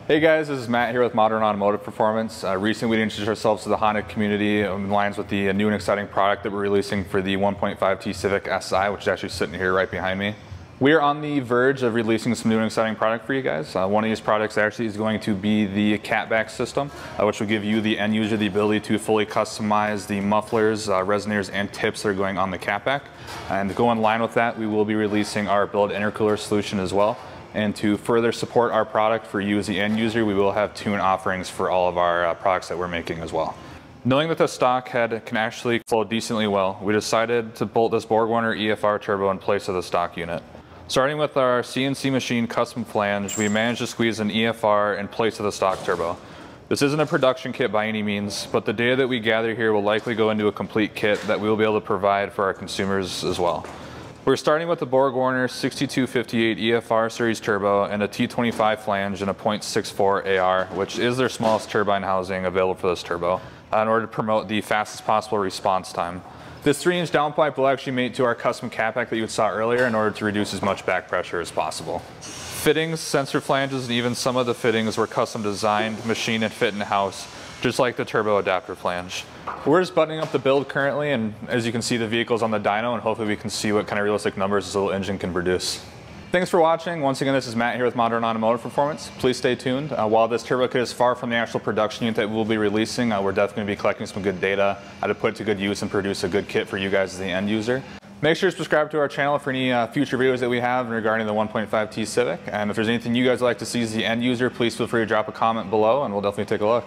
Hey guys, this is Matt here with Modern Automotive Performance. Recently we introduced ourselves to the Honda community in lines with the new and exciting product that we're releasing for the 1.5T Civic SI, which is actually sitting here right behind me. We are on the verge of releasing some new and exciting product for you guys. One of these products actually is going to be the catback system, which will give you, the end user, the ability to fully customize the mufflers, resonators, and tips that are going on the catback. And to go in line with that, we will be releasing our Billet Intercooler solution as well. And to further support our product for you as the end user, we will have tune offerings for all of our products that we're making as well. Knowing that the stock head can actually flow decently well, we decided to bolt this BorgWarner EFR turbo in place of the stock unit. Starting with our CNC machine custom flange, we managed to squeeze an EFR in place of the stock turbo. This isn't a production kit by any means, but the data that we gather here will likely go into a complete kit that we will be able to provide for our consumers as well. We're starting with the BorgWarner 6258 EFR series turbo and a T25 flange and a .64 AR, which is their smallest turbine housing available for this turbo, in order to promote the fastest possible response time. This 3-inch downpipe will actually mate to our custom catback that you saw earlier in order to reduce as much back pressure as possible. Fittings, sensor flanges, and even some of the fittings were custom designed, machined, and fit in-house, just like the turbo adapter flange. We're just buttoning up the build currently, and as you can see, the vehicle's on the dyno, and hopefully we can see what kind of realistic numbers this little engine can produce. Thanks for watching. Once again, this is Matt here with Modern Automotive Performance. Please stay tuned. While this turbo kit is far from the actual production unit that we'll be releasing, we're definitely going to be collecting some good data, how to put it to good use and produce a good kit for you guys as the end user. Make sure to subscribe to our channel for any future videos that we have regarding the 1.5T Civic. And if there's anything you guys would like to see as the end user, please feel free to drop a comment below and we'll definitely take a look.